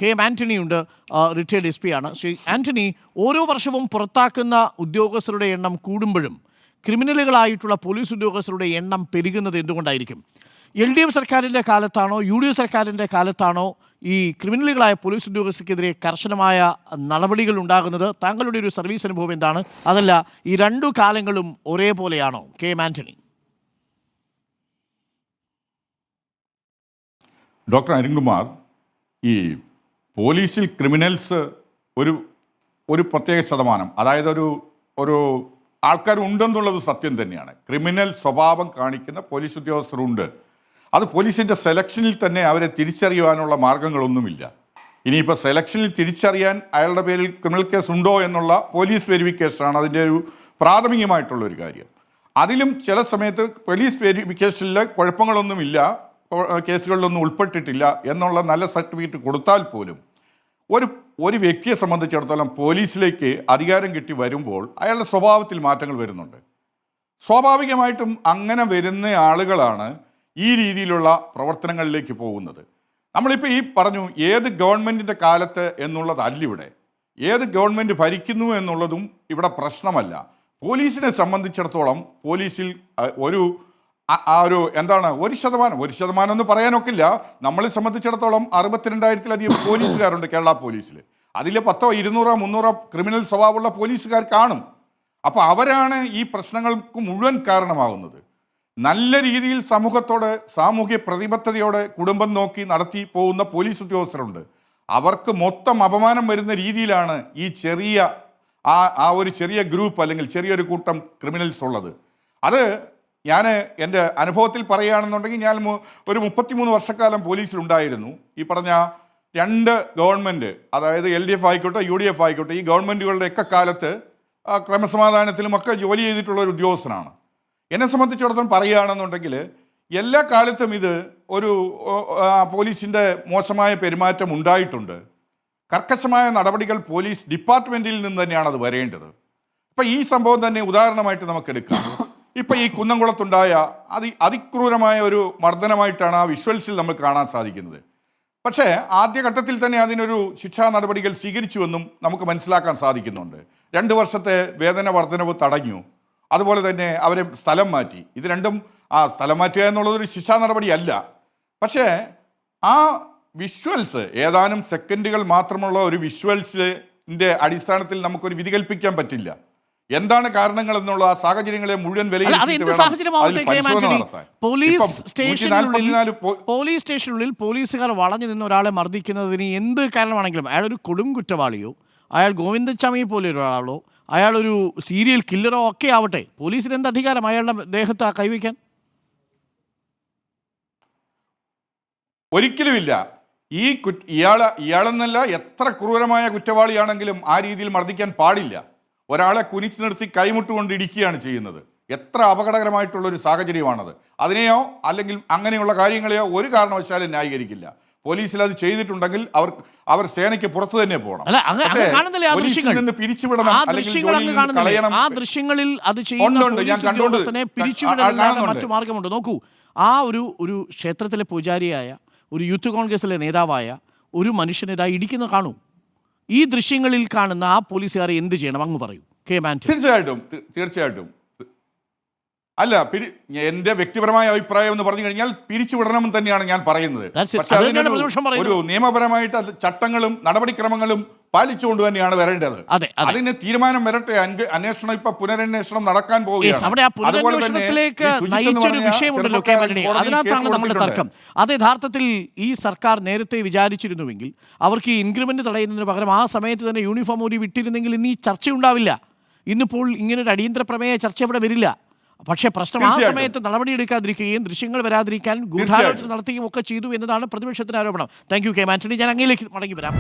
K M Antony ഉണ്ട്, retired SP ആണ്. ശ്രീ ആന്റണി, ഓരോ വർഷവും പുറത്താക്കുന്ന ഉദ്യോഗസ്ഥരുടെ എണ്ണം കൂടുമ്പോഴും ക്രിമിനലുകളായിട്ടുള്ള പോലീസ് ഉദ്യോഗസ്ഥരുടെ എണ്ണം പെരുകുന്നത് എന്തുകൊണ്ടായിരിക്കും? LDF സർക്കാരിൻ്റെ കാലത്താണോ UDF സർക്കാരിൻ്റെ കാലത്താണോ ഈ ക്രിമിനലുകളായ പോലീസ് ഉദ്യോഗസ്ഥർക്കെതിരെ കർശനമായ നടപടികൾ ഉണ്ടാകുന്നത്? താങ്കളുടെ ഒരു സർവീസ് അനുഭവം എന്താണ്? അതല്ല, ഈ രണ്ടു കാലങ്ങളും ഒരേപോലെയാണോ? K M Antony. Doctor Arunkumar, ഈ പോലീസിൽ ക്രിമിനൽസ് ഒരു പ്രത്യേക ശതമാനം, അതായത് ഒരു ആൾക്കാരുണ്ടെന്നുള്ളത് സത്യം തന്നെയാണ്. ക്രിമിനൽ സ്വഭാവം കാണിക്കുന്ന പോലീസ് ഉദ്യോഗസ്ഥരുണ്ട്. അത് പോലീസിൻ്റെ സെലക്ഷനിൽ തന്നെ അവരെ തിരിച്ചറിയുവാനുള്ള മാർഗങ്ങളൊന്നുമില്ല. ഇനിയിപ്പോൾ സെലക്ഷനിൽ തിരിച്ചറിയാൻ അയാളുടെ പേരിൽ ക്രിമിനൽ കേസ് ഉണ്ടോ എന്നുള്ള പോലീസ് വെരിഫിക്കേഷനാണ് അതിൻ്റെ ഒരു പ്രാഥമികമായിട്ടുള്ളൊരു കാര്യം. അതിലും ചില സമയത്ത് പോലീസ് വെരിഫിക്കേഷനിൽ കുഴപ്പങ്ങളൊന്നുമില്ല, കേസുകളിലൊന്നും ഉൾപ്പെട്ടിട്ടില്ല എന്നുള്ള നല്ല സർട്ടിഫിക്കറ്റ് കൊടുത്താൽ പോലും ഒരു വ്യക്തിയെ സംബന്ധിച്ചിടത്തോളം പോലീസിലേക്ക് അധികാരം കിട്ടി വരുമ്പോൾ അയാളുടെ സ്വഭാവത്തിൽ മാറ്റങ്ങൾ വരുന്നുണ്ട്. സ്വാഭാവികമായിട്ടും അങ്ങനെ വരുന്ന ആളുകളാണ് ഈ രീതിയിലുള്ള പ്രവർത്തനങ്ങളിലേക്ക് പോകുന്നത്. നമ്മളിപ്പോൾ ഈ പറഞ്ഞു ഏത് ഗവൺമെൻറ്റിൻ്റെ കാലത്ത് എന്നുള്ളതല്ല ഇവിടെ, ഏത് ഗവൺമെൻറ് ഭരിക്കുന്നു എന്നുള്ളതും ഇവിടെ പ്രശ്നമല്ല. പോലീസിനെ സംബന്ധിച്ചിടത്തോളം പോലീസിൽ ഒരു എന്താണ് 1% എന്ന് പറയാനൊക്കില്ല. നമ്മളെ സംബന്ധിച്ചിടത്തോളം 62,000-ലധികം പോലീസുകാരുണ്ട് കേരള പോലീസിൽ. അതിൽ 100, 200, 300 ക്രിമിനൽ സ്വഭാവമുള്ള പോലീസുകാർ കാണും. അപ്പോൾ അവരാണ് ഈ പ്രശ്നങ്ങൾക്ക് മുഴുവൻ കാരണമാകുന്നത്. നല്ല രീതിയിൽ സമൂഹത്തോട് സാമൂഹ്യ പ്രതിബദ്ധതയോടെ കുടുംബം നോക്കി നടത്തി പോകുന്ന പോലീസ് ഉദ്യോഗസ്ഥരുണ്ട്. അവർക്ക് മൊത്തം അപമാനം വരുന്ന രീതിയിലാണ് ഈ ഒരു ചെറിയ ഗ്രൂപ്പ് അല്ലെങ്കിൽ ചെറിയൊരു കൂട്ടം ക്രിമിനൽസ് ഉള്ളത്. അത് ഞാൻ എൻ്റെ അനുഭവത്തിൽ പറയുകയാണെന്നുണ്ടെങ്കിൽ ഞാൻ ഒരു 33 വർഷക്കാലം പോലീസിലുണ്ടായിരുന്നു. ഈ പറഞ്ഞ 2 ഗവൺമെൻറ്, അതായത് LDF ആയിക്കോട്ടെ UDF ആയിക്കോട്ടെ, ഈ ഗവൺമെൻറ്റുകളുടെ ഒക്കെ കാലത്ത് ക്രമസമാധാനത്തിലുമൊക്കെ ജോലി ചെയ്തിട്ടുള്ള ഒരു ഉദ്യോഗസ്ഥനാണ്. എന്നെ സംബന്ധിച്ചിടത്തോളം പറയുകയാണെന്നുണ്ടെങ്കിൽ എല്ലാ കാലത്തും ഇത് പോലീസിൻ്റെ മോശമായ പെരുമാറ്റം ഉണ്ടായിട്ടുണ്ട്. കർക്കശമായ നടപടികൾ പോലീസ് ഡിപ്പാർട്ട്മെൻറ്റിൽ നിന്ന് തന്നെയാണ് അത് വരേണ്ടത്. ഇപ്പം ഈ സംഭവം തന്നെ ഉദാഹരണമായിട്ട് നമുക്കെടുക്കാം. ഇപ്പം ഈ കുന്നംകുളത്തുണ്ടായ അതിക്രൂരമായ ഒരു മർദ്ദനമായിട്ടാണ് ആ വിഷ്വൽസിൽ നമ്മൾ കാണാൻ സാധിക്കുന്നത്. പക്ഷേ ആദ്യഘട്ടത്തിൽ തന്നെ അതിനൊരു ശിക്ഷാ നടപടികൾ സ്വീകരിച്ചുവെന്നും നമുക്ക് മനസ്സിലാക്കാൻ സാധിക്കുന്നുണ്ട്. 2 വർഷത്തെ വേതന വർധനവ് തടഞ്ഞു. അതുപോലെ തന്നെ അവരെ സ്ഥലം മാറ്റി. ഇത് രണ്ടും സ്ഥലം മാറ്റുക എന്നുള്ളതൊരു ശിക്ഷാ നടപടിയല്ല. പക്ഷേ ആ വിഷ്വൽസ്, ഏതാനും സെക്കൻഡുകൾ മാത്രമുള്ള ഒരു വിഷ്വൽസിൻ്റെ അടിസ്ഥാനത്തിൽ നമുക്കൊരു വിധി കൽപ്പിക്കാൻ പറ്റില്ല. എന്താണ് കാരണങ്ങൾ എന്നുള്ള ആ സാഹചര്യങ്ങളെ മുഴുവൻ പോലീസ് സ്റ്റേഷനുള്ളിൽ പോലീസുകാർ വളഞ്ഞു നിന്ന് ഒരാളെ മർദ്ദിക്കുന്നതിന് എന്ത് കാരണമാണെങ്കിലും അയാൾ ഒരു കൊടും കുറ്റവാളിയോ, അയാൾ ഗോവിന്ദച്ചാമി പോലെ ഒരാളോ, അയാളൊരു സീരിയൽ കില്ലറോ ഒക്കെ ആവട്ടെ, പോലീസിന് എന്ത് അധികാരം അയാളുടെ ദേഹത്ത് കൈവയ്ക്കാൻ? ഒരിക്കലുമില്ല. ഇയാളെന്നല്ല, എത്ര ക്രൂരമായ കുറ്റവാളിയാണെങ്കിലും ആ രീതിയിൽ മർദ്ദിക്കാൻ പാടില്ല. ഒരാളെ കുനിച്ചു നിർത്തി കൈമുട്ടുകൊണ്ട് ഇടിക്കുകയാണ് ചെയ്യുന്നത്. എത്ര അപകടകരമായിട്ടുള്ളൊരു സാഹചര്യമാണത്. അതിനെയോ അല്ലെങ്കിൽ അങ്ങനെയുള്ള കാര്യങ്ങളെയോ ഒരു കാരണവശാലും ന്യായീകരിക്കില്ല. പോലീസിൽ അത് ചെയ്തിട്ടുണ്ടെങ്കിൽ അവർ സേനയ്ക്ക് പുറത്തു തന്നെ പോകണം. പോലീസിൽ നിന്ന് പിരിച്ചുവിടണം, അല്ലെങ്കിൽ കളയണം. ആ ദൃശ്യങ്ങളിൽ അത് മറ്റു മാർഗമുണ്ട്. നോക്കൂ, ആ ഒരു ക്ഷേത്രത്തിലെ പൂജാരിയായ, ഒരു യൂത്ത് കോൺഗ്രസിലെ നേതാവായ ഒരു മനുഷ്യനെ ഇടിക്കുന്ന കാണൂ. ഈ ദൃശ്യങ്ങളിൽ കാണുന്ന ആ പോലീസുകാരെ എന്ത് ചെയ്യണം അങ്ങ് പറയൂ, കെ മാൻ. തീർച്ചയായിട്ടും അല്ല, എൻ്റെ വ്യക്തിപരമായ അഭിപ്രായം എന്ന് പറഞ്ഞു കഴിഞ്ഞാൽ പിരിച്ചുവിടണമെന്ന് തന്നെയാണ് ഞാൻ പറയുന്നത്. പക്ഷേ ഒരു നിയമപരമായിട്ട് ചട്ടങ്ങളും നടപടിക്രമങ്ങളും പാലിച്ചുകൊണ്ട് തന്നെയാണ് വരേണ്ടത്. അതിന് തീരുമാനം വരട്ടെ. അന്വേഷണം ഇപ്പൊ പുനരന്വേഷണം നടക്കാൻ പോവുകയാണ്. അതുപോലെ തന്നെ അതിനകത്താണ് നമ്മുടെ തർക്കം. അത് യഥാർത്ഥത്തിൽ ഈ സർക്കാർ നേരത്തെ വിചാരിച്ചിരുന്നുവെങ്കിൽ അവർക്ക് ഈ ഇൻക്രിമെന്റ് തടയുന്നതിന് പകരം ആ സമയത്ത് തന്നെ യൂണിഫോം ഊരി വിട്ടിരുന്നെങ്കിൽ ഇന്ന് ഈ ചർച്ച ഉണ്ടാവില്ല. ഇന്നിപ്പോൾ ഇങ്ങനൊരു അടിയന്തര പ്രമേയ ചർച്ച ഇവിടെ വരില്ല. പക്ഷേ പ്രശ്നം ആ സമയത്ത് നടപടിയെടുക്കാതിരിക്കുകയും ദൃശ്യങ്ങൾ വരാതിരിക്കാൻ ഗൂഢാലോചന നടത്തുകയും ഒക്കെ ചെയ്തു എന്നതാണ് പ്രതിപക്ഷത്തിന്റെ ആരോപണം. Thank you, K Antony. ഞാൻ അങ്ങയിലേക്ക് മടങ്ങി വരാം.